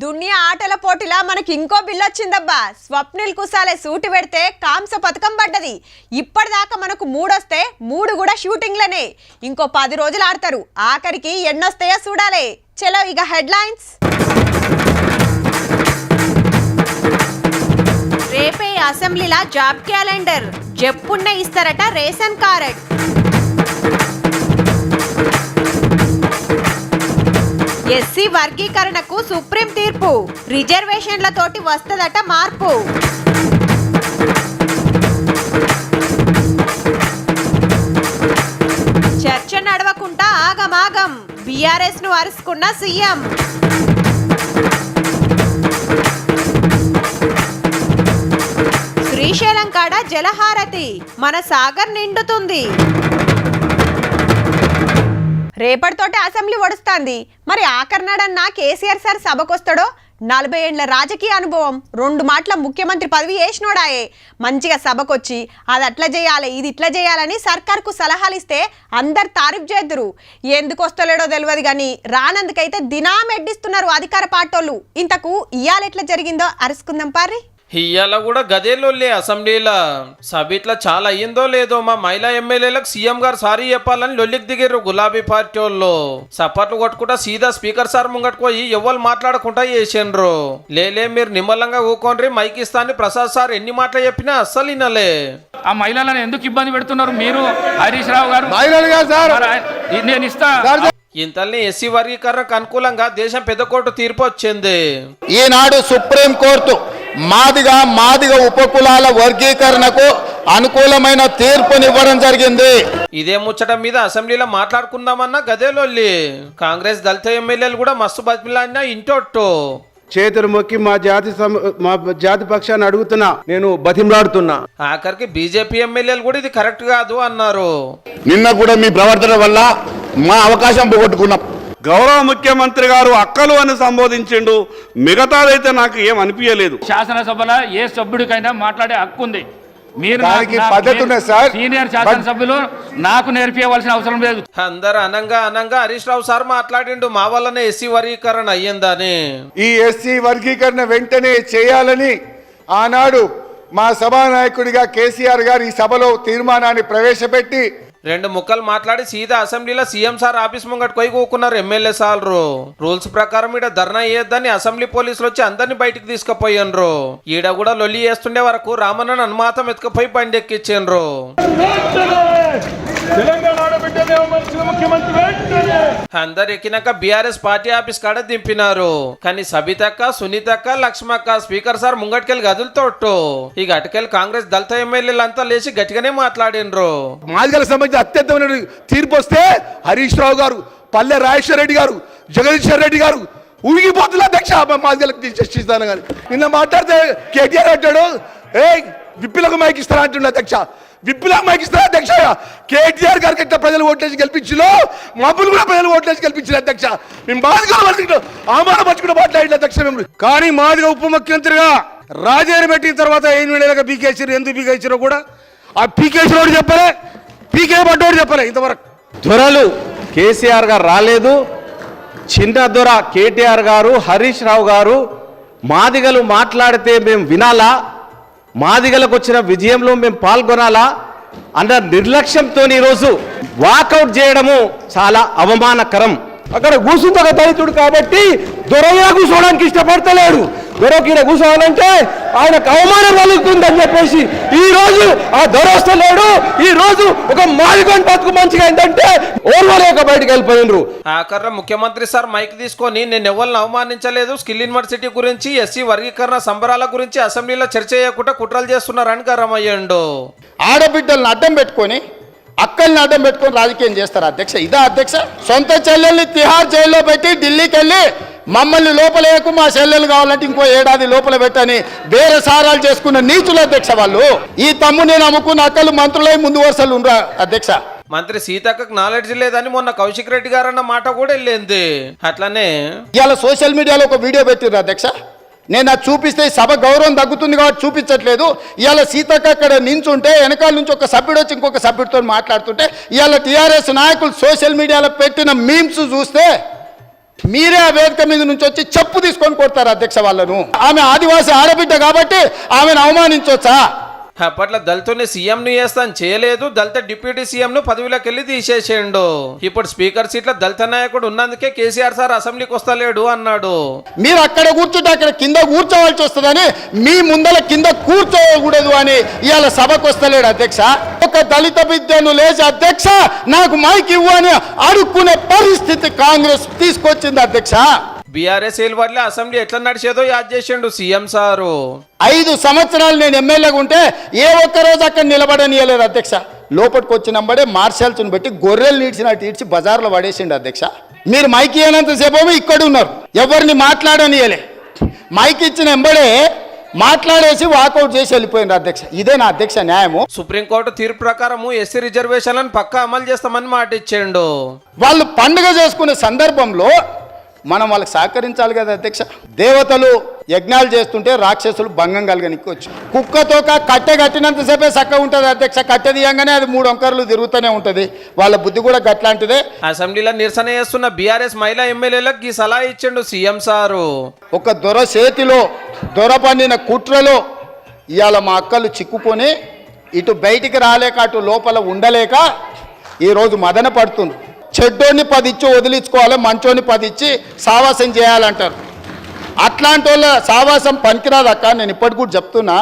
దునియా ఆటల పోటీలా మనకి ఇంకో బిల్ వచ్చిందబ్బా. స్వప్నిల్ కుసాలే సూటి పెడితే కాంస పథకం పడ్డది. ఇప్పటిదాకా మనకు 3 వస్తే 3 కూడా షూటింగ్లనే. ఇంకో 10 రోజులు ఆడతారు. ఆఖరికి ఎన్నొస్తాయో చూడాలి. చలో ఇక హెడ్లైన్స్. రేపే అసెంబ్లీలా జాబ్ క్యాలెండర్. జప్పున్న ఇస్తారట రేషన్ కార్డ్. ఎస్సీ వర్గీకరణకు సుప్రీం తీర్పు. రిజర్వేషన్లతోటి వస్తదట మార్పు. చర్చ నడవకుండా ఆగమాగం. బీఆర్ఎస్ ను అరుచుకున్న సీఎం. శ్రీశైలం కాడ జలహారతి. మన సాగర్ నిండుతుంది. రేపటితోటి అసెంబ్లీ ఒడుస్తుంది. మరి ఆఖరినాడన్నా కేసీఆర్ సార్ సభకొస్తాడో? 40 ఏళ్ల రాజకీయ అనుభవం, 2 మాటల ముఖ్యమంత్రి పదవి వేసినోడాయే. మంచిగా సభకొచ్చి అది అట్లా చేయాలి, ఇది ఇట్లా చేయాలని సర్కార్కు సలహాలు ఇస్తే అందరు తారీఫ్ చేద్దరు. ఎందుకు వస్తలేడో తెలియదు కానీ రానందుకైతే దినాం ఎడ్డిస్తున్నారు అధికార పార్టోళ్ళు. ఇంతకు ఇయాల ఎట్లా జరిగిందో అరుసుకుందాం పారి. ఇయ్యాల కూడా గదేలోళ్ళే అసెంబ్లీలో సభ చాలా అయ్యిందో లేదో మా మహిళా ఎమ్మెల్యేలకు సీఎం గారు సారీ చెప్పాలని లొల్లికి దిగారు గులాబీ పార్టీ వాళ్ళు. సపట్లు కొట్టుకుంటా సీదా స్పీకర్ సార్ ముంగట్టుకోయి ఎవరు మాట్లాడకుండా చేసిండ్రు. లేలే మీరు నిమ్మలంగా ఊకోండ్రి, మైక్ ఇస్తాను ప్రసాద్ సార్ ఎన్ని మాటలు చెప్పినా అస్సలు వినలే. ఆ మహిళలను ఎందుకు ఇబ్బంది పెడుతున్నారు మీరు? హరీష్ రావు గారు నేను ఇస్తా. ఇంతల్ని ఎస్సీ వర్గీకరణకు అనుకూలంగా దేశం పెద్ద కోర్టు తీర్పు వచ్చింది. ఈనాడు సుప్రీం కోర్టు మాదిగ ఉపకులాల వర్గీకరణకు అనుకూలమైన తీర్పునివ్వడం జరిగింది. ఇదే ముచ్చటం మీద అసెంబ్లీలో మాట్లాడుకుందామన్నా గదేలొల్లి. కాంగ్రెస్ దళిత ఎమ్మెల్యేలు కూడా మస్తు బతిమిలాడినా ఇంటొట్టు చేతులు మొక్కి మా జాతి పక్షాన్ని అడుగుతున్నా, నేను బతిమలాడుతున్నా. ఆఖరికి బీజేపీ ఎమ్మెల్యేలు కూడా ఇది కరెక్ట్ కాదు అన్నారు. నిన్న కూడా మీ ప్రవర్తన వల్ల మా అవకాశం పోగొట్టుకున్నాం. గౌరవ ముఖ్యమంత్రి గారు అక్కలు అని సంబోధించిండు, మిగతాదైతే నాకు ఏం అనిపించలేదు. శాసనసభలో ఏ సభ్యుడికైనా మాట్లాడే హక్కు ఉంది. మీరు సీనియర్ శాసనసభ్యులు నాకు నేర్పించవలసిన అవసరం లేదు. అందరు అనంగా హరీష్ రావు సార్ మాట్లాడిండు మా వల్లనే ఎస్సీ వర్గీకరణ అయ్యిందని. ఈ ఎస్సీ వర్గీకరణ వెంటనే చేయాలని ఆనాడు మా సభానాయకుడిగా కేసీఆర్ గారు ఈ సభలో తీర్మానాన్ని ప్రవేశపెట్టి 2 ముక్కలు మాట్లాడి సీదా అసెంబ్లీలో సీఎం సార్ ఆఫీస్ ముంగట పోయి కూకున్నారు ఎమ్మెల్యే సార్లు. రూల్స్ ప్రకారం ఈడ ధర్నా చేయొద్దని అసెంబ్లీ పోలీసులు వచ్చి అందరినీ బయటికి తీసుకుపోయినరు. ఈడ కూడా లొల్లి చేస్తుండే వరకు రామన్నను అనుమాతం ఎత్తుకుపోయి బండి ఎక్కించిండ్రు. అందరు ఎక్కినాక బీఆర్ఎస్ పార్టీ ఆఫీస్ కాడ దింపినారు. కానీ సబితక్క, సునీతక్క, లక్ష్మక్క స్పీకర్ సార్ ముంగటికెళ్ళి గదులుతోట్టు. ఇక అటుకెళ్ళి కాంగ్రెస్ దళిత ఎమ్మెల్యేలు అంతా లేచి గట్టిగానే మాట్లాడినరు. మాదిగలకు సంబంధించి అత్యంతమైన తీర్పు వస్తే హరీష్ రావు గారు, పల్లె రాజేశ్వర రెడ్డి గారు, జగదీశ్వర్ రెడ్డి గారు ఊగిపోతున్న అధ్యక్ష మాదిగలకు చర్చిస్తాను. కానీ నిన్న మాట్లాడితే కేటీఆర్ అంటాడు, విప్పిలకు మైక్ ఇస్తారా అంటుండే అధ్యక్ష. విప్పిలకు మైక్ ఇస్తారా అధ్యక్ష? కేటీఆర్ గారికి ఎట్లా ప్రజలు ఓట్లేసి గెలిపించిలో మబ్బులు కూడా ప్రజలు ఓట్లేసి గెలిపించారు అధ్యక్ష. మేము మాదిగా అవమానపరచుకుంటూ మాట్లాడిన అధ్యక్ష మేము. కానీ మాదిగా ఉప ముఖ్యమంత్రిగా రాజేని పెట్టిన తర్వాత 8 నెలలుగా పీకేసారు. ఎందుకు పీకేసారో కూడా ఆ పీకేసినోడు చెప్పలే, పీకే పడ్డోడు చెప్పలే. ఇంతవరకు దొరలు కేసీఆర్ గారు రాలేదు. చిన్న దొర కేటీఆర్ గారు, హరీష్ రావు గారు మాదిగలు మాట్లాడితే మేము వినాలా, మాదిగలకు వచ్చిన విజయంలో మేము పాల్గొనాలా అన్న నిర్లక్ష్యంతో ఈరోజు వాకౌట్ చేయడము చాలా అవమానకరం. అక్కడ కూర్చుంది దళితుడు కాబట్టి దొరగా కూర్చోవడానికి ఇష్టపడతలేడు. దొరకీడ కూర్చోవాలంటే ఆయనకు అవమానం కలుగుతుందని చెప్పేసి ఈ రోజు ఆ దొర వస్తలేడు. ఈ రోజు ఒక మాదిగోని బతుకు మంచిగా ఏంటంటే ఓర్వలేక బయటకు వెళ్ళిపోయినరు. ఆఖర్ర ముఖ్యమంత్రి సార్ మైక్ తీసుకొని నేను ఎవరిని అవమానించలేదు, స్కిల్ యూనివర్సిటీ గురించి, ఎస్సీ వర్గీకరణ సంబరాల గురించి అసెంబ్లీలో చర్చ చేయకుండా కుట్రలు చేస్తున్నారని గరమయ్యండు. ఆడబిడ్డలను అడ్డం పెట్టుకొని, అక్కల్ని అడ్డం పెట్టుకొని రాజకీయం చేస్తారు అధ్యక్ష. ఇదా అధ్యక్ష? సొంత చెల్లెల్ని తిహార్ జైల్లో పెట్టి ఢిల్లీకి వెళ్ళి మమ్మల్ని లోపలేకు, మా చెల్లెలు కావాలంటే ఇంకో ఏడాది లోపల పెట్టని వేరే సారాలు చేసుకున్న నీచులు అధ్యక్ష వాళ్ళు. ఈ తమ్ముని నమ్ముకున్న అక్కలు మంత్రులై ముందు వరుసలు ఉండరా అధ్యక్ష? మంత్రి సీతక్కకు నాలెడ్జ్ లేదని మొన్న కౌశిక్ రెడ్డి గారు అన్న మాట కూడా వెళ్ళింది. అట్లనే ఇవాళ సోషల్ మీడియాలో ఒక వీడియో పెట్టిర్రు అధ్యక్ష. నేను అది చూపిస్తే సభ గౌరవం తగ్గుతుంది కాబట్టి చూపించట్లేదు. ఇవాళ సీతక్క అక్కడ నించుంటే వెనకాల నుంచి ఒక సభ్యుడు వచ్చి ఇంకొక సభ్యుడితో మాట్లాడుతుంటే ఇవాళ టీఆర్ఎస్ నాయకులు సోషల్ మీడియాలో పెట్టిన మీమ్స్ చూస్తే మీరే ఆ వేదిక మీద నుంచి వచ్చి చెప్పు తీసుకొని కొడతారు అధ్యక్ష వాళ్ళను. ఆమె ఆదివాసీ ఆడబిడ్డ కాబట్టి ఆమెను అవమానించవచ్చా? అప్పట్లో దళితుని సీఎంను చేస్తాను చేయలేదు, దళిత డిప్యూటీ సీఎంను పదవిలోకి వెళ్ళి తీసేసేయండు. ఇప్పుడు స్పీకర్ సీట్లో దళిత నాయకుడు ఉన్నందుకే కేసీఆర్ సార్ అసెంబ్లీకి వస్తలేడు అన్నాడు. మీరు అక్కడ కూర్చుంటే అక్కడ కింద కూర్చోవలసి వస్తుందని మీ ముందల కింద కూర్చోకూడదు అని ఇవాళ సభకు వస్తలేడు అధ్యక్ష. ఒక దళిత బిడ్డను లేచి అధ్యక్ష నాకు మైక్ ఇవ్వు అని అడుక్కునే పరిస్థితి కాంగ్రెస్ తీసుకొచ్చింది అధ్యక్ష. బీఆర్ఎస్ వల్ల అసెంబ్లీ ఎట్లా నడిచేదో యాద్ చేసిండు సీఎం సారు. 5 సంవత్సరాలు నేను ఎమ్మెల్యేగా ఉంటే ఏ ఒక్క రోజు అక్కడ నిలబడనియలేదు అధ్యక్ష. లోపలికి వచ్చినప్పుడే మార్షల్స్ని బట్టి గొర్రెలు నీడ్చినట్టు ఈడ్చి బజార్లో పడేసిండు అధ్యక్ష. మీరు మైక్ ఇవ్వనంతసేపు ఇక్కడ ఉన్నారు, ఎవరిని మాట్లాడనియలే. మైక్ ఇచ్చిన ఎంబడే మాట్లాడేసి వాకౌట్ చేసి వెళ్ళిపోయింది అధ్యక్ష. ఇదే నా అధ్యక్ష న్యాయము. సుప్రీంకోర్టు తీర్పు ప్రకారము ఎస్సీ రిజర్వేషన్లను పక్కా అమలు చేస్తామని మాట ఇచ్చిండు. వాళ్ళు పండుగ చేసుకునే సందర్భంలో మనం వాళ్ళకి సహకరించాలి కదా అధ్యక్ష. దేవతలు యజ్ఞాలు చేస్తుంటే రాక్షసులు భంగం కలగనిచ్చు. కుక్కతో కట్టె కట్టినంతసేపే చక్కగా ఉంటుంది అధ్యక్ష. కట్టె తీయంగానే అది 3 వంకర్లు తిరుగుతూనే ఉంటుంది. వాళ్ళ బుద్ధి కూడా గట్లాంటిదే. అసెంబ్లీలో నిరసన చేస్తున్న బీఆర్ఎస్ మహిళా ఎమ్మెల్యేలకు ఈ సలహా ఇచ్చిండు సీఎం సారు. ఒక దొర చేతిలో దొర పండిన కుట్రలో ఇవాళ మా అక్కలు చిక్కుకొని ఇటు బయటికి రాలేక అటు లోపల ఉండలేక ఈరోజు మదన పడుతుంది. చెడ్డోని 10 ఇచ్చి వదిలించుకోవాలి, మంచోని 10 ఇచ్చి సావాసం చేయాలంటారు. అట్లాంటి వాళ్ళ సావాసం పనికిరాదు అక్క. నేను ఇప్పటికి కూడా చెప్తున్నా,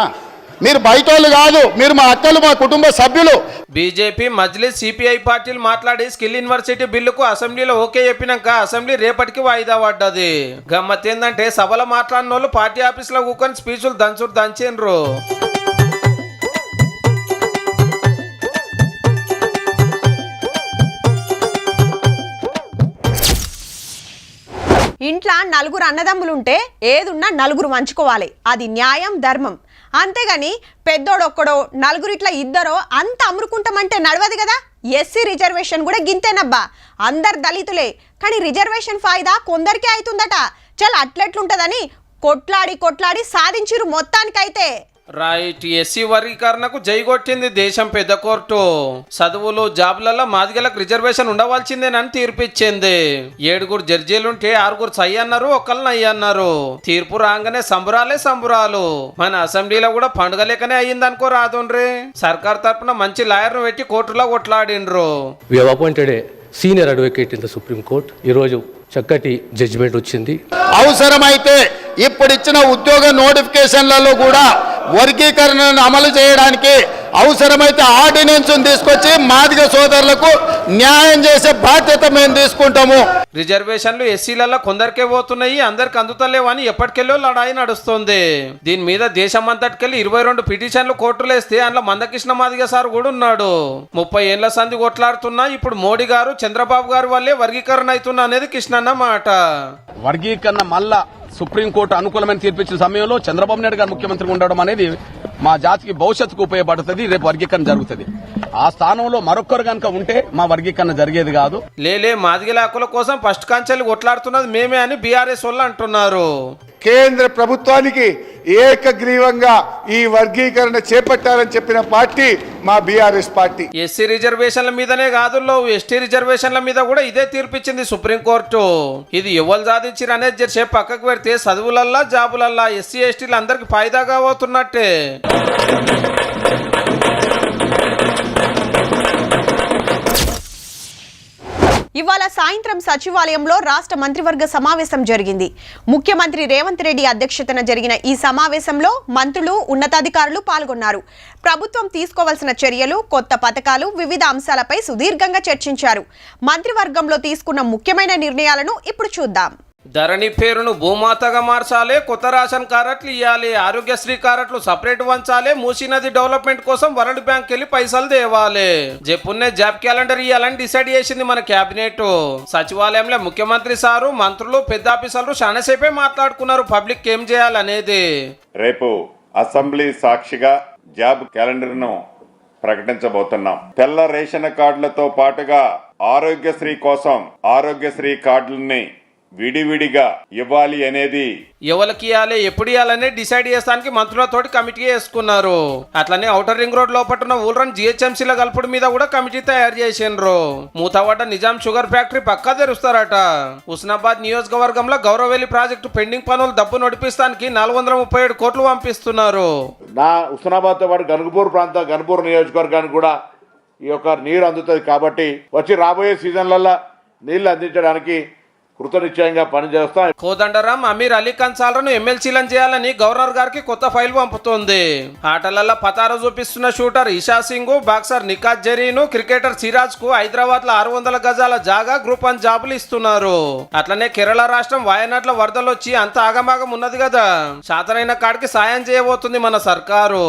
మీరు బయట వాళ్ళు కాదు, మీరు మా అక్కలు, మా కుటుంబ సభ్యులు. బీజేపీ మజ్లిస్ సిపిఐ పార్టీలు మాట్లాడి స్కిల్ యూనివర్సిటీ బిల్లుకు అసెంబ్లీలో ఓకే చెప్పినాక అసెంబ్లీ రేపటికి వాయిదా పడ్డది. గమ్మత్ ఏంటంటే సభలో మాట్లాడిన వాళ్ళు పార్టీ ఆఫీసులో కూకొని స్పీచ్లు దంచిండ్రు. ఇంట్లో 4 అన్నదమ్ములుంటే ఏదున్నా 4 పంచుకోవాలి. అది న్యాయం, ధర్మం. అంతేగాని పెద్దోడొక్కడో 4 ఇట్లా 2 అంత అమ్ముకుంటామంటే నడవదు కదా. ఎస్సీ రిజర్వేషన్ కూడా గింతేనబ్బా. అందరు దళితులే, కానీ రిజర్వేషన్ ఫాయిదా కొందరికే అవుతుందట. చల్ అట్లెట్లుంటదని కొట్లాడి సాధించిరు మొత్తానికైతే. రైట్. ఎస్సీ వర్గీకరణకు జై కొట్టింది దేశం పెద్ద కోర్టు. చదువులు జాబులలో మాదిగలకు రిజర్వేషన్ ఉండవలసిందేనని తీర్పిచ్చింది. 7 జడ్జీలుంటే 6 సై అన్నారు, 1 నయ్యి అన్నారు. తీర్పు రాగానే సంబురాలు. మన అసెంబ్లీలో కూడా పండుగ లేకనే అయ్యిందనుకో రాదుండ్రి. సర్కార్ తరపున మంచి లాయర్ను పెట్టి కోర్టులో కొట్లాడిండ్రు. We have appointed a senior advocate in the Supreme Court. ఈరోజు చక్కటి జడ్జిమెంట్ వచ్చింది. అవసరమైతే ఇప్పుడు ఇచ్చిన ఉద్యోగ నోటిఫికేషన్లలో కూడా వర్గీకరణను అమలు చేయడానికి అవసరమైతే ఆర్డినెన్స్ తీసుకొచ్చి మాదిగ సోదరులకు న్యాయం చేసే బాధ్యత మేము తీసుకుంటాము. రిజర్వేషన్లు ఎస్సీలలో కొందరికే పోతున్నాయి, అందరికి అందుతలేవని ఎప్పటికెళ్ళో లడాయి నడుస్తుంది. దీని మీద దేశం అంతటికెళ్ళి 22 పిటిషన్లు కోర్టులు వేస్తే అందులో మందకృష్ణ మాదిగ సార్ కూడా ఉన్నాడు. 30 ఏళ్ల సంధి కొట్లాడుతున్నా ఇప్పుడు మోడీ గారు, చంద్రబాబు గారు వల్లే వర్గీకరణ అవుతున్నా అనేది కృష్ణన్న మాట. వర్గీకరణ మళ్ళా సుప్రీంకోర్టు అనుకూలమైన తీర్పిచ్చిన సమయంలో చంద్రబాబు నాయుడు గారు ముఖ్యమంత్రిగా ఉండడం అనేది మా జాతికి భవిష్యత్తుకు ఉపయోగపడుతుంది. రేపు వర్గీకరణ జరుగుతుంది. ఆ స్థానంలో మరొకరు కనుక ఉంటే మా వర్గీకరణ జరిగేది కాదు. లేలే మాదిగల హక్కుల కోసం ఫస్ట్ కాంచెలు కొట్లాడుతున్నది మేమే అని బీఆర్ఎస్ వాళ్ళు అంటున్నారు. కేంద్ర ప్రభుత్వానికి ఏకగ్రీవంగా ఈ వర్గీకరణ చేపట్టాలని చెప్పిన పార్టీ మా బీఆర్ఎస్ పార్టీ. ఎస్సీ రిజర్వేషన్ల మీదనే కాదు, ఎస్టీ రిజర్వేషన్ల మీద కూడా ఇదే తీర్పిచ్చింది సుప్రీంకోర్టు. ఇది ఎవరు సాధించారు అనేది జరిసే పక్కకు పెడితే చదువులల్లా జాబులల్లా ఎస్సీ ఎస్టీలు అందరికి ఫాయిదాగా అవుతున్నట్టే. ఇవాళ సాయంత్రం సచివాలయంలో రాష్ట్ర మంత్రివర్గ సమావేశం జరిగింది. ముఖ్యమంత్రి రేవంత్ రెడ్డి అధ్యక్షతన జరిగిన ఈ సమావేశంలో మంత్రులు, ఉన్నతాధికారులు పాల్గొన్నారు. ప్రభుత్వం తీసుకోవాల్సిన చర్యలు, కొత్త పథకాలు, వివిధ అంశాలపై సుదీర్ఘంగా చర్చించారు. మంత్రివర్గంలో తీసుకున్న ముఖ్యమైన నిర్ణయాలను ఇప్పుడు చూద్దాం. ధరణి పేరును భూమాతగా మార్చాలి, కొత్త రేషన్ కార్డులు ఇవ్వాలి, ఆరోగ్యశ్రీ కార్డులు సపరేట్ వంచాలి, మూసీ నది డెవలప్మెంట్ కోసం వరల్డ్ బ్యాంక్ వెళ్ళి పైసలు తేవాలి, జప్పున్నే జాబ్ క్యాలెండర్ ఇవ్వాలని డిసైడ్ చేసింది మన కేబినెట్. సచివాలయంలో ముఖ్యమంత్రి సారు, మంత్రులు, పెద్ద ఆఫీసర్లు చాలాసేపే మాట్లాడుకున్నారు పబ్లిక్ ఏం చేయాలనేది. రేపు అసెంబ్లీ సాక్షిగా జాబ్ క్యాలెండర్ ను ప్రకటించబోతున్నాం. తెల్ల రేషన్ కార్డులతో పాటుగా ఆరోగ్యశ్రీ కోసం ఆరోగ్యశ్రీ కార్డులని విడివిడిగా ఇవ్వాలి అనేది ఎవరికి ఇవ్వాలి ఎప్పుడు ఇవ్వాలనే డిసైడ్ చేస్తానికి మంత్రులతోటి కమిటీ వేసుకున్నారు. అట్లనే ఔటర్ రింగ్ రోడ్ లోపల ఊళ్ళని జిహెచ్ఎంసీల కలుపుడు మీద కూడా కమిటీ తయారు చేసిండ్రు. మూతవాడ నిజాం షుగర్ ఫ్యాక్టరీ పక్కా తెరుస్తారట. హుస్నాబాద్ నియోజకవర్గంలో గౌరవెల్లి ప్రాజెక్టు పెండింగ్ పనులు డబ్బు నడిపిస్తానికి 437 కోట్లు పంపిస్తున్నారు. నా హుస్నాబాద్తో పాటు గన్పూర్ నియోజకవర్గానికి కూడా ఈ యొక్క నీరు అందుతుంది. కాబట్టి వచ్చి రాబోయే సీజన్లలో నీళ్లు అందించడానికి కృతనిశ్చయంగా పనిచేస్తాం. కోదండరాం అమీర్ అలీ కన్సాలను ఎమ్మెల్సీలను చేయాలని గవర్నర్ గారికి కొత్త ఫైల్ పంపుతోంది. ఆటలలో పతార చూపిస్తున్న shooter Isha Singh, boxer Nikhat Zareen, cricketer Siraj కు హైదరాబాద్ లో 600 గజాల జాగా గ్రూప్ 1 జాబులు ఇస్తున్నారు. అట్లనే కేరళ రాష్ట్రం వాయనాడ్ల వరదలు వచ్చి అంత ఆగమాగం ఉన్నది కదా, శాతనైన కాడికి సాయం చేయబోతుంది మన సర్కారు.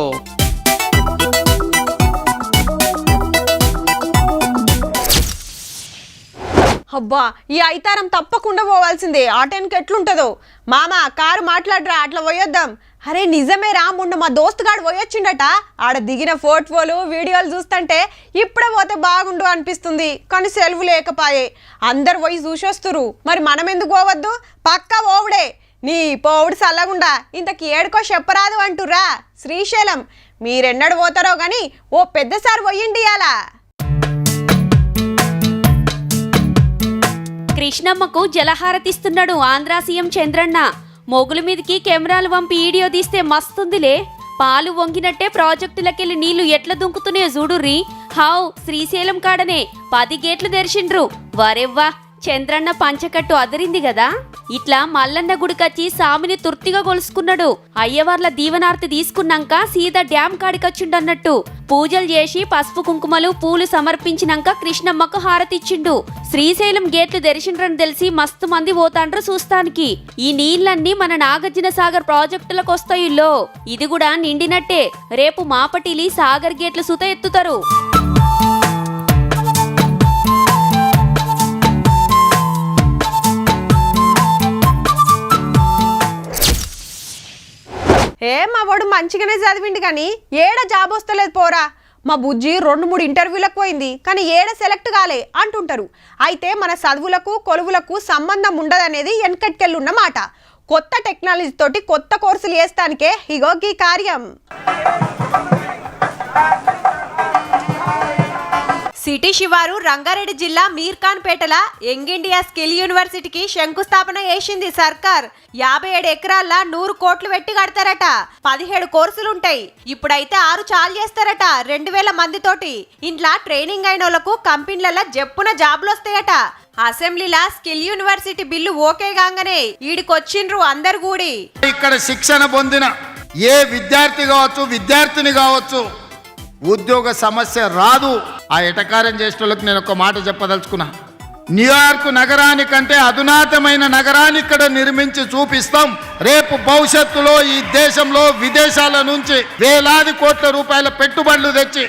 అబ్బా ఈ ఐతారం తప్పకుండా పోవాల్సిందే. ఆ టైంకి ఎట్లుంటుందో. మామ కారు మాట్లాడరా, అట్లా పోయొద్దాం. అరే నిజమే రా, మొన్న మా దోస్తుగాడు పోయొచ్చిండట. ఆడ దిగిన ఫోటోలు వీడియోలు చూస్తుంటే ఇప్పుడే పోతే బాగుండు అనిపిస్తుంది. కానీ సెలవు లేకపాయే, అందరు పోయి చూసొస్తురు. మరి మనం ఎందుకు పోవద్దు? పక్కా పోవుడే. నీ పోవుడు సల్లగుండా ఇంతకి ఏడుకో చెప్పరాదు అంటురా. శ్రీశైలం మీరెన్నడు పోతారో గాని ఓ పెద్దసారి పోయిండి అలా. కృష్ణమ్మకు జలహారతిస్తున్నాడు ఆంధ్ర సీఎం చంద్రన్న. మొగుల మీదకి కెమెరాలు పంపి వీడియో తీస్తే మస్తుందిలే. పాలు వంగినట్టే ప్రాజెక్టులకెళ్ళి నీళ్లు ఎట్లా దుంకుతున్నాయో చూడుర్రి. హౌ శ్రీశైలం కాడనే 10 గేట్లు తెరిచిండ్రు. వరెవ్వా, చంద్రన్న పంచకట్టు అదిరింది కదా. ఇట్లా మల్లన్న గుడికచ్చి సామిని తుర్తిగా కొలుసుకున్నాడు. అయ్యవార్ల దీవనార్తి తీసుకున్నాక సీదా డ్యామ్ కాడికొచ్చిండన్నట్టు. పూజలు చేసి పసుపు కుంకుమలు పూలు సమర్పించినాక కృష్ణమ్మకు హారతిచ్చిండు. శ్రీశైలం గేట్లు తెరిచిండ్రని తెలిసి మస్తు మంది పోతాండ్రు చూస్తానికి. ఈ నీళ్లన్నీ మన నాగార్జున సాగర్ ప్రాజెక్టులకు వస్తాయిల్లో. ఇది కూడా నిండినట్టే. రేపు మాపటిలి సాగర్ గేట్లు సుత ఎత్తుతారు. మా వాడు మంచిగానే చదివిండు కానీ ఏడ జాబ్ వస్తలేదు పోరా. మా బుజ్జి 2-3 ఇంటర్వ్యూలకు పోయింది కానీ ఏడ సెలెక్ట్ కాలే అంటుంటారు. అయితే మన చదువులకు కొలువులకు సంబంధం ఉండదనేది వెనకట్కెళ్ళున్న మాట. కొత్త టెక్నాలజీ తోటి కొత్త కోర్సులు వేస్తానికే ఇగో ఈ కార్యం. సిటీ శివారు రంగారెడ్డి జిల్లా మీర్ఖాన్పేటల యంగ్ ఇండియా స్కిల్ యూనివర్సిటీకి శంకుస్థాపన చేసింది సర్కార్. 57 ఎకరాల్లో 100 కోట్లు పెట్టి కడతారట. 17 కోర్సులుంటాయి. ఇప్పుడైతే 6 చాలు చేస్తారట 2000 మందితోటి. ఇంట్లో ట్రైనింగ్ అయిన వాళ్ళకు కంపెనీలలో జప్పున జాబ్లు వస్తాయట. అసెంబ్లీలా స్కిల్ యూనివర్సిటీ బిల్లు ఓకే కాగానే ఈడికొచ్చిండ్రు అందరు కూడి. ఇక్కడ శిక్షణ పొందిన ఏ విద్యార్థి కావచ్చు, విద్యార్థిని కావచ్చు, ఉద్యోగ సమస్య రాదు. ఆ ఎటకారం చేసేటోళ్ళకి నేను ఒక మాట చెప్పదలుచుకున్నా. న్యూయార్క్ నగరానికంటే అధునాతమైన నగరాన్ని ఇక్కడ నిర్మించి చూపిస్తాం. రేపు భవిష్యత్తులో ఈ దేశంలో విదేశాల నుంచి వేలాది కోట్ల రూపాయల పెట్టుబడులు తెచ్చి.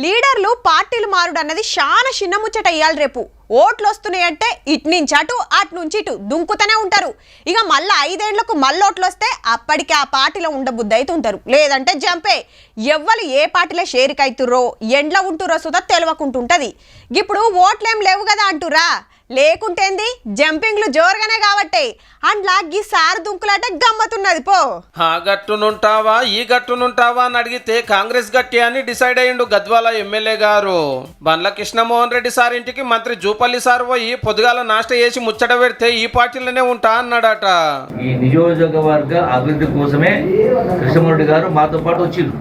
లీడర్లు పార్టీలు మారుడు అన్నది చాలా చిన్న ముచ్చట. ఇయ్యాలి రేపు ఓట్లు వస్తున్నాయంటే ఇటు నుంచి అటు, అటు నుంచి ఇటు దుంకుతూనే ఉంటారు. ఇక మళ్ళీ 5 ఏళ్లకు మళ్ళీ ఓట్లు వస్తే అప్పటికి ఆ పార్టీలో ఉండబుద్ధి అవుతుంటారు. లేదంటే జంపే. ఎవ్వరు ఏ పార్టీలో షేరికైతుర్రో ఎండ్ల ఉంటుర్రో సుధా తెలియకుంటుంటది. ఇప్పుడు ఓట్లేం లేవు కదా అంటురా. లేకుంటేంది జంపింగ్లు జోరుగానే కాబట్టి అండ్లా గీ సారు దుంకులాట గమ్మతున్నది పో. ఆ గట్టునుంటావా ఈ గట్టునుంటావా అని అడిగితే కాంగ్రెస్ గట్టి అని డిసైడ్ అయ్యిండు గద్వాల ఎమ్మెల్యే గారు. బండ్ల కృష్ణమోహన్ రెడ్డి సార్ ఇంటికి మంత్రి జూపల్లి సార్ పోయి పొద్దుగాల నాష్ట చేసి ముచ్చట పెడితే ఈ పార్టీలోనే ఉంటా అన్నాడట. ఈ నియోజకవర్గ అభివృద్ధి కోసమే కృష్ణమోహన్ రెడ్డి గారు మాతో పాటు వచ్చిండు.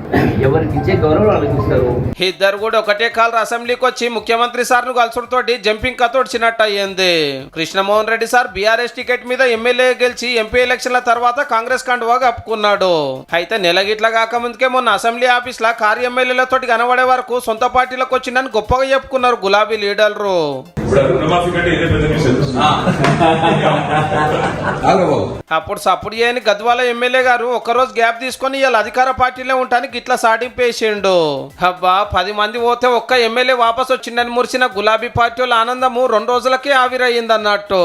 ఎవరికి ఇచ్చే గౌరవం ఆలోచిస్తారు. ఇద్దరు కూడా ఒకటే కాలర్ అసెంబ్లీకి వచ్చి ముఖ్యమంత్రి సార్ ను కలుసుడుతోటి జంపింగ్ కతోడ్చినట్టు అయ్యింది. Krishnamohan Reddy sir BRS ticket మీద ఎమ్మెల్యే గెలిచి ఎంపీ ఎలక్షన్ల తర్వాత కాంగ్రెస్ కండువా కప్పుకున్నాడు. అయితే నెలగిట్ల కాక ముందుకే మొన్న అసెంబ్లీ ఆఫీస్ లా కారు ఎమ్మెల్యేలతో కనబడే వరకు సొంత పార్టీలకు వచ్చిందని గొప్పగా చెప్పుకున్నారు గులాబీ లీడర్లు. అప్పుడు సప్పుడు చేయని గద్వాల ఎమ్మెల్యే గారు ఒక్కరోజు గ్యాప్ తీసుకొని ఇవాళ అధికార పార్టీలో ఉంటానికి ఇట్లా సాటింపేసిండు. అబ్బా 10 మంది పోతే ఒక్క ఎమ్మెల్యే వాపస్ వచ్చిందని మురిసిన గులాబీ పార్టీ వాళ్ళ ఆనందము 2 రోజులకే ఆవిరయ్యిందన్నట్టు.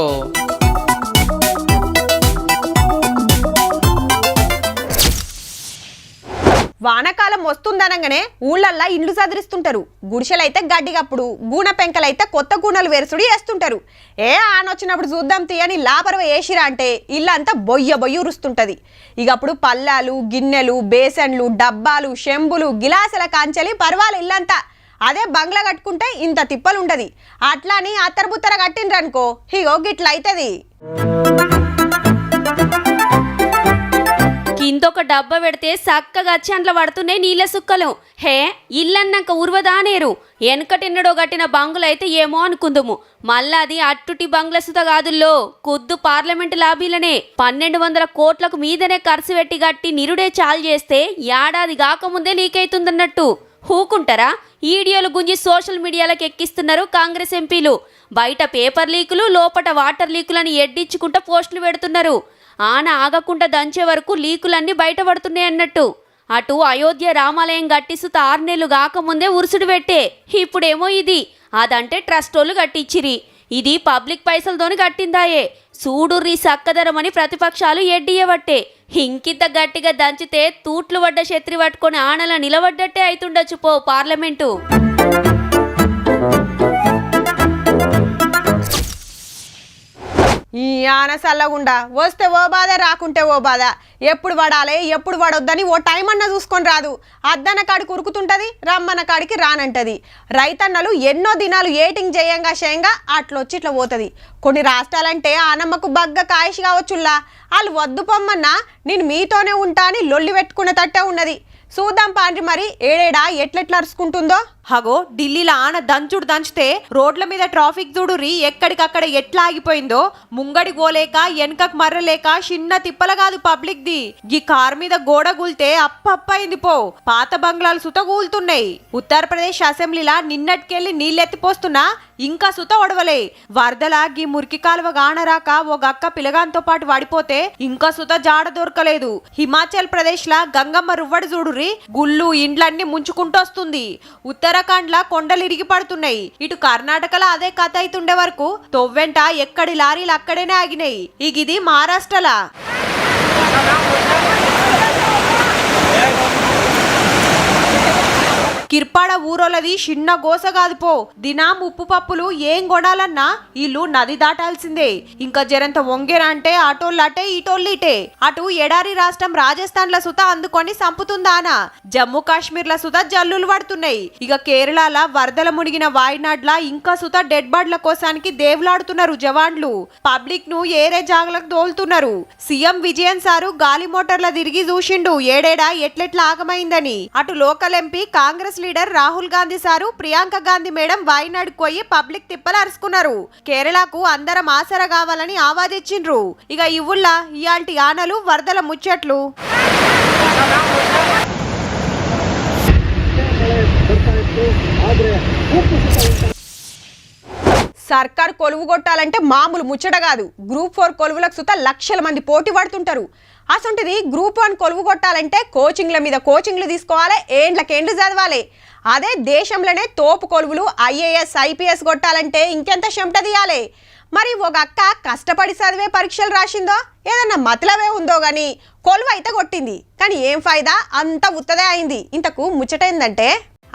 వానకాలం వస్తుందనగానే ఊళ్ళల్లా ఇండ్లు సదిరిస్తుంటారు. గుడిసెలైతే గడ్డిగప్పుడు, గూన పెంకలైతే కొత్త గూనెలు వేరుసుడి వేస్తుంటారు. ఆనొచ్చినప్పుడు చూద్దాం తీయని లాపరవ వేసిరా అంటే ఇల్లంతా బొయ్య ఉరుస్తుంటది. ఇక అప్పుడు పల్లాలు, గిన్నెలు, బేసన్లు, డబ్బాలు, చెంబులు, గిలాసుల కాంచెలి పర్వాలు ఇల్లంతా. అదే బంగ్లా కట్టుకుంటే ఇంత తిప్పలుండది. అట్లా అని అత్తరబుత్తర కట్టిండ్రనుకో ఇగో గిట్లయితది. కిందొక డబ్బా పెడితే చక్కగా చండ్ల పడుతున్నాయి నీళ్ళ సుక్కలు. హే ఇల్లన్నాక ఉర్వదానేరు. వెనకటెన్నడో గట్టిన బంగులైతే ఏమో అనుకుందుము. మళ్ళా అది అట్టుటి బంగ్ల సుత కాదుల్లో, కుద్దు పార్లమెంటు లాబీలనే 1200 కోట్లకు మీదనే ఖర్చు పెట్టి గట్టి నిరుడే చాలు చేస్తే ఏడాది కాకముందే లీక్ అవుతుందన్నట్టు. హూకుంటారా? ఈడియోలు గుంజి సోషల్ మీడియాలకు ఎక్కిస్తున్నారు కాంగ్రెస్ ఎంపీలు. బయట పేపర్ లీకులు, లోపట వాటర్ లీకులని ఎడ్డించుకుంటూ పోస్టులు పెడుతున్నారు. ఆన ఆగకుండా దంచే వరకు లీకులన్నీ బయటపడుతున్నాయి అన్నట్టు. అటు అయోధ్య రామాలయం గట్టిసుత 6 నెలలు కాకముందే ఉరుసుడు పెట్టే. ఇప్పుడేమో ఇది అదంటే ట్రస్ట్ వాళ్ళు కట్టించిరి. ఇది పబ్లిక్ పైసలతోని కట్టిందాయే. చూడుర్రి సక్కదరమని ప్రతిపక్షాలు ఎడ్డియబట్టే. ఇంకింత గట్టిగా దంచితే తూట్లు పడ్డ శత్రి పట్టుకొని ఆనల నిలబడ్డట్టే అవుతుండొచ్చు పో పార్లమెంటు. ఈ ఆన సల్లగుండా వస్తే ఓ బాధ, రాకుంటే ఓ బాధ. ఎప్పుడు పడాలి ఎప్పుడు పడొద్దని ఓ టైం అన్న చూసుకొని రాదు. అద్దన కాడికి ఉరుకుతుంటది, రమ్మన్న కాడికి రానంటది. రైతన్నలు ఎన్నో దినాలు ఏటింగ్ చేయంగా అట్లొచ్చి ఇట్లా పోతుంది. కొన్ని రాష్ట్రాలంటే ఆనమ్మకు బగ్గ కాయషి కావచ్చుల్లా. వాళ్ళు వద్దు పొమ్మన్నా నేను మీతోనే ఉంటా అని లొల్లి పెట్టుకునే తట్టే ఉన్నది. చూద్దాం పాండ్రి మరి ఏడేడా ఎట్లెట్లా అరుచుకుంటుందో. హగో ఢిల్లీలో ఆన దంచుడు దంచితే రోడ్ల మీద ట్రాఫిక్ చూడురి ఎక్కడికక్కడ ఎట్లా ఆగిపోయిందో. ముంగడి గోలేక వెనకకు మర్రలేక చిన్న తిప్పల కాదు పబ్లిక్ ది. ఈ కార్ మీద గోడ కూల్తే అప్పయింది పో. పాత బంగ్లాలు సుత కూలుతున్నాయి. ఉత్తరప్రదేశ్ అసెంబ్లీలా నిన్నటికెళ్ళి నీళ్ళెత్తిపోస్తున్నా ఇంకా సుత ఒడవలే. వరదల గీ మురికి కాలువ గానరాక ఓ గక్క పిలగాంతో పాటు పడిపోతే ఇంకా సుత జాడ దొరకలేదు. హిమాచల్ ప్రదేశ్ లా గంగమ్మ రువ్వడు చూడురి గుళ్ళు ఇండ్లన్నీ ముంచుకుంటొస్తుంది. ఉత్తరాఖండ్ లా కొండలు ఇరిగి పడుతున్నాయి. ఇటు కర్ణాటకలో అదే కథ అయితుండే వరకు తొవ్వెంట ఎక్కడి లారీలు అక్కడేనే ఆగినాయి. ఇది మహారాష్ట్రలా. కిర్పాడ ఊరోలది చిన్న గోస కాదు పో. దినాం ఉప్పు పప్పులు ఏం కొనాలన్నా ఇల్లు నది దాటాల్సిందే. ఇంకా జరంత వంగేనంటే అటోళ్ళటే ఇటోళ్ళిటే. అటు ఎడారి రాష్ట్రం రాజస్థాన్ ల సుత అందుకొని సంపుతుందానా. జమ్మూ కాశ్మీర్ ల సుత జల్లులు పడుతున్నాయి. ఇక కేరళల వరదల మునిగిన వాయినాడ్ల ఇంకా సుత డెడ్ బాడ్ల కోసానికి దేవులాడుతున్నారు జవాన్లు. పబ్లిక్ ను ఏరే జాగలకు దోలుతున్నారు. సీఎం విజయన్ సారు గాలి మోటార్ల తిరిగి చూసిండు ఏడేడా ఎట్లెట్లా ఆగమైందని. అటు local MP Congress leader Rahul Gandhi sir Priyanka Gandhi madam వాయినాడుకు పోయి పబ్లిక్ తిప్పలు అరుచుకున్నారు. కేరళకు అందరం ఆసరా కావాలని ఆవాదించిండ్రు. ఇక ఇవుళ్ళ ఇయాల్టి ఆనలు వరదల ముచ్చట్లు. సర్కార్ కొలువు కొట్టాలంటే మామూలు ముచ్చట కాదు. గ్రూప్ 4 కొలువులకు సుత లక్షల మంది పోటీ పడుతుంటారు. అసొంటిది గ్రూప్ 1 కొలువు కొట్టాలంటే కోచింగ్ల మీద కోచింగ్లు తీసుకోవాలి, ఏండ్లకేండ్లు చదవాలి. అదే దేశంలోనే తోపు కొలువులు IAS IPS కొట్టాలంటే ఇంకెంత చెమట తీయాలి. మరి ఒక అక్క కష్టపడి చదివే పరీక్షలు రాసిందో ఏదన్నా మతలబే ఉందో గాని కొలువు అయితే కొట్టింది. కానీ ఏం ఫైదా, అంత ఉత్తదే అయింది. ఇంతకు ముచ్చటైందంటే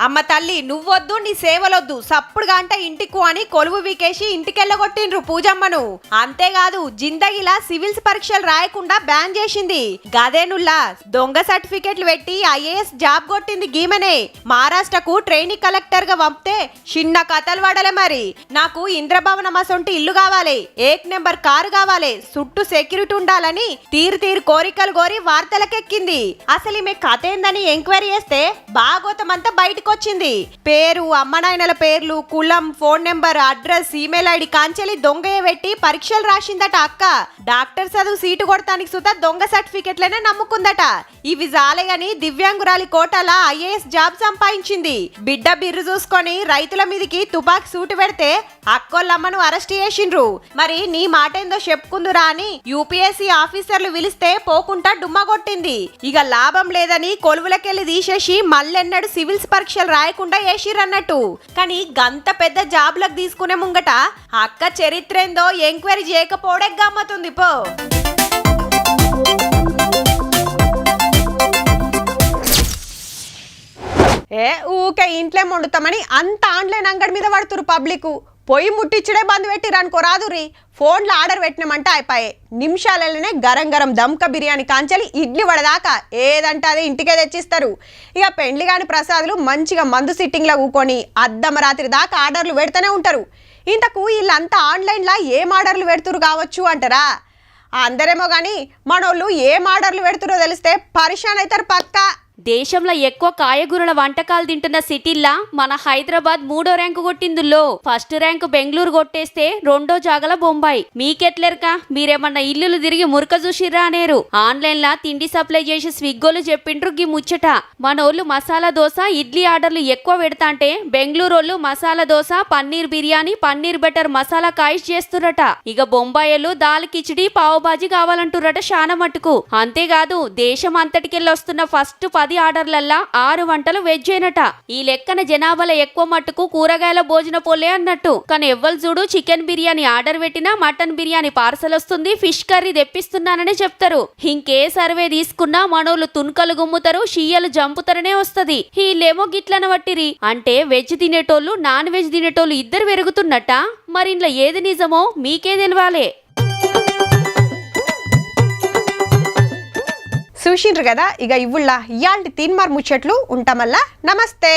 అమ్మ తల్లి నువ్వొద్దు నీ సేవలొద్దు సప్పుడుగా అంటే ఇంటికు అని కొలువు వీకేసి ఇంటికెళ్ళగొట్టిండ్రు పూజమ్మను. అంతేకాదు జిందగీలా సివిల్స్ పరీక్షలు రాయకుండా బ్యాన్ చేసింది. గదేనుల్లా దొంగ సర్టిఫికెట్లు పెట్టి IAS జాబ్ కొట్టింది గీమనే. మహారాష్ట్రకు ట్రైనింగ్ కలెక్టర్ గా పంపితే చిన్న కథలు పడలే. మరి నాకు ఇంద్రభవనం అసొంటి ఇల్లు కావాలి, 1 నెంబర్ కారు కావాలి, చుట్టూ సెక్యూరిటీ ఉండాలని తీరు కోరికలు కోరి వార్తలకెక్కింది. అసలు ఈమె కథ ఏందని ఎంక్వైరీ చేస్తే భాగవతమంతా బయటకు వచ్చింది. పేరు, అమ్మనాయనల పేర్లు, కులం, phone number, address, email ID కాంచెలి దొంగయ్య పెట్టి పరీక్షలు రాసిందట అక్క. డాక్టర్ చదువు సీటు కొడతానికి సుత దొంగ సర్టిఫికెట్లనే నమ్ముకుందట. ఇవి జాలేయని దివ్యాంగురాలి కోటాల IAS జాబ్ సంపాదించింది. బిడ్డ బిర్రు చూసుకొని రైతుల మీదకి తుపాకి సూటు పెడితే అక్కోళ్ళమ్మను అరెస్ట్ చేసిండ్రు. మరి నీ మాటేందో చెప్పుకుందురా అని UPSC ఆఫీసర్లు పిలిస్తే పోకుండా డుమ్మా కొట్టింది. ఇక లాభం లేదని కొలువులకెళ్ళి తీసేసి మళ్ళెన్నడు సివిల్స్ పరీక్షలు రాయకుండా వేసిరన్నట్టు. కానీ గంత పెద్ద జాబ్లకు తీసుకునే ముంగట అక్క చరిత్రేందో ఎంక్వైరీ చేయకపోవడే గమ్మతుంది పో. ఊకే ఇంట్లో వండుతామని అంత ఆన్లైన్ అంగడి మీద పడుతురు పబ్లిక్. పొయ్యి ముట్టించుడే బంద్ పెట్టిరనుకో రాదురి, ఫోన్లో ఆర్డర్ పెట్టినామంటే అయిపోయాయి నిమిషాలలోనే గరం గరం దమ్క బిర్యానీ కాంచలి ఇడ్లీ వడదాకా ఏదంటే అదే ఇంటికే తెచ్చిస్తారు. ఇక పెండ్లి కాని ప్రసాదులు మంచిగా మందు సిట్టింగ్లో కూకొని అర్ధమరాత్రి దాకా ఆర్డర్లు పెడుతూనే ఉంటారు. ఇంతకు వీళ్ళంతా ఆన్లైన్లో ఏం ఆర్డర్లు పెడుతురు కావచ్చు అంటారా? అందరేమో కానీ మనోళ్ళు ఏం ఆర్డర్లు పెడుతురో తెలిస్తే పరిశాన్ అవుతారు పక్కా. దేశంలో ఎక్కువ కాయగూరల వంటకాలు తింటున్న సిటీల్లా మన హైదరాబాద్ 3వ ర్యాంకు కొట్టిందుల్లో. ఫస్ట్ ర్యాంకు బెంగళూరు కొట్టేస్తే 2వ జాగల బొంబాయి. మీకెట్లేరుకా? మీరేమన్నా ఇల్లులు తిరిగి మురక చూసిర్రా అనేరు. ఆన్లైన్లా తిండి సప్లై చేసి స్విగ్గోలు చెప్పిండ్రు గీ ముచ్చట. మనోళ్ళు మసాలా దోశ ఇడ్లీ ఆర్డర్లు ఎక్కువ పెడతాంటే బెంగళూరోళ్ళు మసాలా దోశ పన్నీర్ బిర్యానీ పన్నీర్ బటర్ మసాలా కాయిష్ చేస్తురట. ఇక బొంబాయిలు దాల్ కిచిడి పావుబాజీ కావాలంటురట శాన మట్టుకు. అంతేకాదు దేశం అంతటికెళ్ళి వస్తున్న ఫస్ట్ 10 ఆర్డర్లల్లా 6 వంటలు వెజ్ అయినట. ఈ లెక్కన జనాభాలో ఎక్కువ మట్టుకు కూరగాయల భోజన పోలే అన్నట్టు. కానీ ఎవ్వరు చూడు చికెన్ బిర్యానీ ఆర్డర్ పెట్టినా మటన్ బిర్యానీ పార్సల్ వస్తుంది, ఫిష్ కర్రీ తెప్పిస్తున్నానని చెప్తారు. ఇంకే సర్వే తీసుకున్నా మనోళ్ళు తున్కలు గుమ్ముతారు, షియ్యలు జంపుతారనే వస్తది. వీళ్ళేమో గిట్లన వట్టిరి అంటే వెజ్ తినేటోళ్ళు నాన్ వెజ్ తినేటోళ్ళు ఇద్దరు పెరుగుతున్నట్ట. మరి ఇంట్లో ఏది నిజమో మీకే తెలవాలే. చూసిండ్రు కదా, ఇక ఇవ్వుళ్ళ ఇయాల్టి తీన్మార్ ముచ్చట్లు ఉంటామల్లా. నమస్తే.